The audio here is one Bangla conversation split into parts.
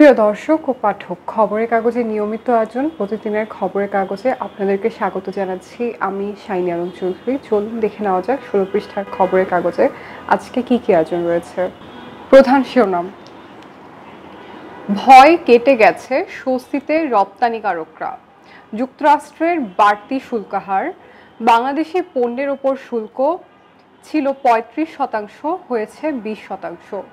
প্রিয় দর্শক ও পাঠক, খবরের কাগজের নিয়মিত আয়োজন প্রতিদিনের খবরের কাগজে আপনাদেরকে স্বাগত জানাচ্ছি। আমি শাইনি আলম চৌধুরী। চলুন দেখে নেওয়া যাক 16 পৃষ্ঠার খবরের কাগজে আজকে কি কি আয়োজন রয়েছে। প্রধান শিরোনাম: ভয় কেটে গেছে, স্বস্তিতে রপ্তানিকারকরা। যুক্তরাষ্ট্রের বাড়তি শুল্ক হার। বাংলাদেশি পণ্যের ওপর শুল্ক ছিল 35%, হয়েছে 20%।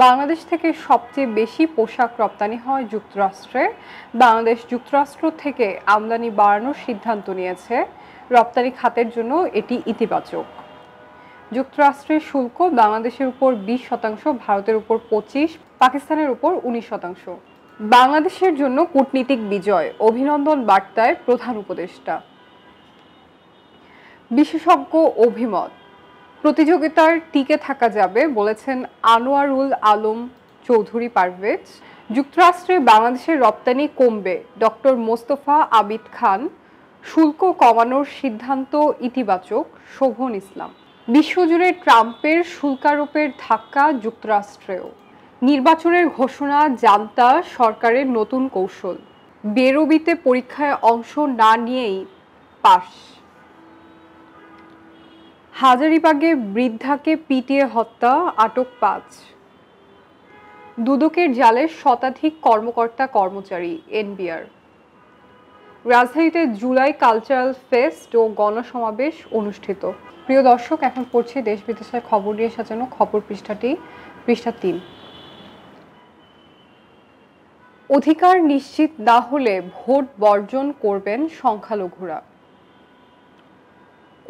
বাংলাদেশ থেকে সবচেয়ে বেশি পোশাক রপ্তানি হয় যুক্তরাষ্ট্রে। বাংলাদেশ যুক্তরাষ্ট্র থেকে আমদানি বাড়ানোর সিদ্ধান্ত নিয়েছে। রপ্তানি খাতের জন্য এটি ইতিবাচক। যুক্তরাষ্ট্রের শুল্ক বাংলাদেশের উপর 20%, ভারতের উপর 25%, পাকিস্তানের উপর 19%। বাংলাদেশের জন্য কূটনীতিক বিজয়, অভিনন্দন বার্তায় প্রধান উপদেষ্টা। বিশেষজ্ঞ অভিমত: প্রতিযোগিতার টিকে থাকা যাবে বলেছেন আনোয়ারুল আলম চৌধুরী পারভেজ। যুক্তরাষ্ট্রে বাংলাদেশের রপ্তানি কমবে ডক্টর মোস্তফা আবিদ খান। শুল্ক কমানোর সিদ্ধান্ত ইতিবাচক, শোভন ইসলাম। বিশ্বজুড়ে ট্রাম্পের শুল্কারোপের ধাক্কা যুক্তরাষ্ট্রেও। নির্বাচনের ঘোষণা জান্তা সরকারের নতুন কৌশল। বেরোবিতে পরীক্ষায় অংশ না নিয়েই পাস। হাজারীবাগে বৃদ্ধাকে পিটিয়ে হত্যা, আটক 5। দুদকের জালে শতাধিক কর্মকর্তা কর্মচারী, এনবিআর। রাজধানীতে জুলাই কালচারাল ফেস্ট ও গণসমাবেশ অনুষ্ঠিত। প্রিয় দর্শক, এখন পড়ছি দেশ বিদেশের খবর নিয়ে সাজানো খবর পৃষ্ঠাটি, পৃষ্ঠা 3। অধিকার নিশ্চিত না হলে ভোট বর্জন করবেন সংখ্যালঘুরা।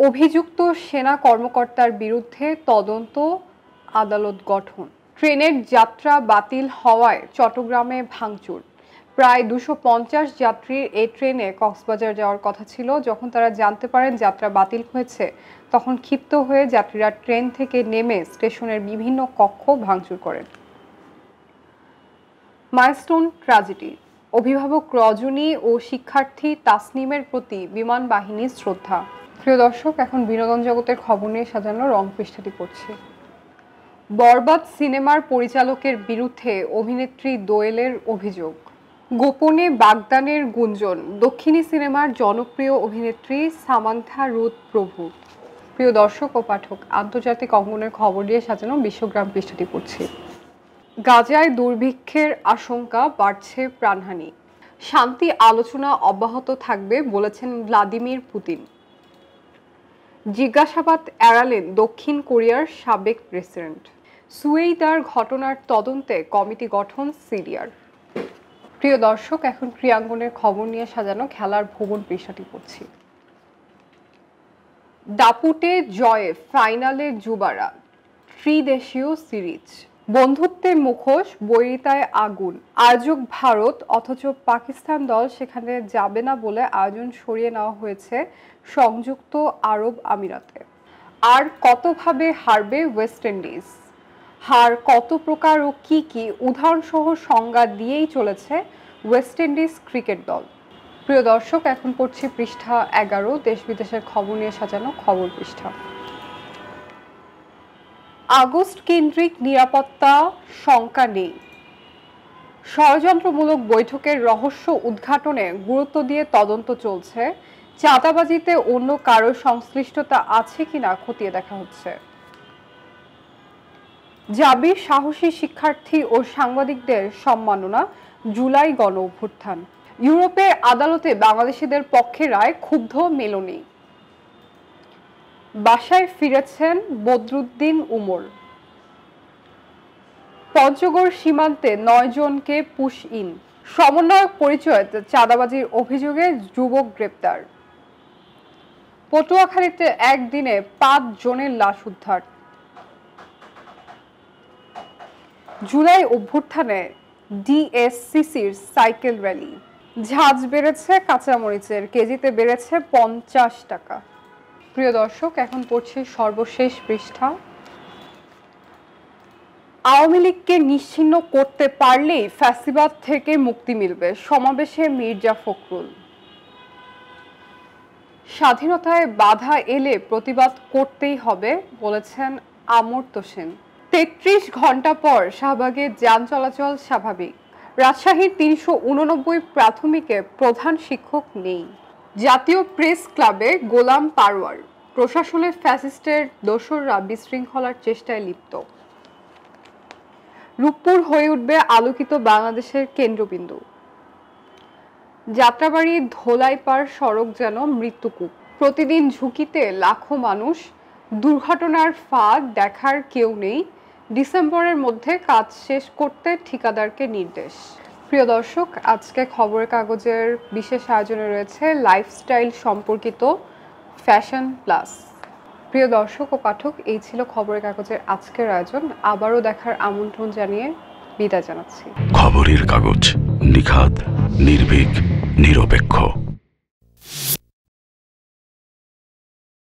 অভিযুক্ত সেনা কর্মকর্তার বিরুদ্ধে তদন্ত আদালত গঠন। ট্রেনের যাত্রা বাতিল হওয়ায় চট্টগ্রামে ভাঙচুর। প্রায় 250 যাত্রীর এই ট্রেনে কক্সবাজার যাওয়ার কথা ছিল। যখন তারা জানতে পারেন যাত্রা বাতিল হয়েছে, তখন ক্ষিপ্ত হয়ে যাত্রীরা ট্রেন থেকে নেমে স্টেশনের বিভিন্ন কক্ষ ভাঙচুর করেন। Milestone tragedy. অভিভাবক রজনী ও শিক্ষার্থী তাসনিমের প্রতি বিমান বাহিনীর শ্রদ্ধা। প্রিয় দর্শক, এখন বিনোদন জগতের খবর নিয়ে সাজানো রং পৃষ্ঠাটি পড়ছি। বরবাদ সিনেমার পরিচালকের বিরুদ্ধে অভিনেত্রী দোয়েলের অভিযোগ। গোপনে বাগদানের গুঞ্জন, দক্ষিণী সিনেমার জনপ্রিয় অভিনেত্রী সামান্থা রুথ প্রভু। প্রিয় দর্শক ও পাঠক, আন্তর্জাতিক অঙ্গনের খবর দিয়ে সাজানো বিশ্বগ্রাম পৃষ্ঠাটি পড়ছি। গাজায় দুর্ভিক্ষের আশঙ্কা, বাড়ছে প্রাণহানি। শান্তি আলোচনা অব্যাহত থাকবে বলেছেন ভ্লাদিমির পুতিন। জিজ্ঞাসাবাদ এড়ালেন দক্ষিণ কোরিয়ার সাবেক প্রেসিডেন্ট। সুয়েইদার ঘটনার তদন্তে কমিটি গঠন সিরিয়ার। প্রিয় দর্শক, এখন ক্রীড়াঙ্গনের খবর নিয়ে সাজানো খেলার ভুবন পৃষ্ঠাটি পড়ছি। দাপুটে জয়ে ফাইনালে যুবারা, ত্রিদেশীয় সিরিজ। বন্ধুত্বের মুখোশ, বৈরিতায় আগুন। আয়োজক ভারত, অথচ পাকিস্তান দল সেখানে যাবে না বলে আয়োজন সরিয়ে নেওয়া হয়েছে সংযুক্ত আরব আমিরাতে। আর কতভাবে হারবে ওয়েস্ট ইন্ডিজ? হার কত প্রকার ও কি কি উদাহরণসহ সংজ্ঞা দিয়েই চলেছে ওয়েস্ট ইন্ডিজ ক্রিকেট দল। প্রিয় দর্শক, এখন পড়ছি পৃষ্ঠা 11, দেশ বিদেশের খবর নিয়ে সাজানো খবর পৃষ্ঠা। আগস্ট কেন্দ্রিক নিরাপত্তা শঙ্কা নেই। ষড়যন্ত্রমূলক বৈঠকের রহস্য উদ্ঘাটনে গুরুত্ব দিয়ে তদন্ত চলছে। চাঁদাবাজিতে অন্য কারো সংশ্লিষ্টতা আছে কিনা খতিয়ে দেখা হচ্ছে। জাবির সাহসী শিক্ষার্থী ও সাংবাদিকদের সম্মাননা, জুলাই গণ অভ্যুত্থান। ইউরোপের আদালতে বাংলাদেশিদের পক্ষে রায়, ক্ষুব্ধ মেলোনি। বাসায় ফিরেছেন বদরুদ্দিন উমর। পঞ্চগড় সীমান্তে 9 জনকে পুশ ইন। সমন্বয়ক পরিচয়ে চাঁদাবাজির অভিযোগে যুবক গ্রেপ্তার। পটুয়াখালীতে একদিনে 5 জনের লাশ উদ্ধার। জুলাই অভ্যুত্থানে ডিএসসিসির সাইকেল র্যালি। ঝাঁজ বেড়েছে কাঁচামরিচের, কেজিতে বেড়েছে 50 টাকা। প্রিয় দর্শক, এখন পড়ছি সর্বশেষ পৃষ্ঠা। আওয়ামী লীগকে নিশ্চিহ্ন করতে পারলেই ফ্যাসিবাদ থেকে মুক্তি মিলবে, সমাবেশে মির্জা ফখরুল। স্বাধীনতায় বাধা এলে প্রতিবাদ করতেই হবে বলেছেন অমর্ত্য সেন। 33 ঘন্টা পর শাহবাগে যান চলাচল স্বাভাবিক। রাজশাহীর ৩৮৯ প্রাথমিকে প্রধান শিক্ষক নেই। জাতীয় প্রেস ক্লাবে গোলাম পারওয়ার, প্রশাসনের ফ্যাসিস্টের দোসররা বিশৃঙ্খলার চেষ্টায় লিপ্ত। রূপপুর হয়ে উঠবে আলোকিত বাংলাদেশের কেন্দ্রবিন্দু। যাত্রাবাড়ি ধোলাইপাড় সড়ক যেন মৃত্যুকূপ। প্রতিদিন ঝুঁকিতে লাখো মানুষ, দুর্ঘটনার ফাঁদ দেখার কেউ নেই। ডিসেম্বরের মধ্যে কাজ শেষ করতে ঠিকাদারকে নির্দেশ। প্রিয় দর্শক, আজকে খবরের কাগজের বিশেষ আয়োজনে রয়েছে লাইফস্টাইল সম্পর্কিত ফ্যাশন প্লাস। প্রিয় দর্শক ও পাঠক, এই ছিল খবরের কাগজের আজকের আয়োজন। আবারও দেখার আমন্ত্রণ জানিয়ে বিদায় জানাচ্ছি। খবরের কাগজ, নিখাত, নির্ভীক, নিরপেক্ষ।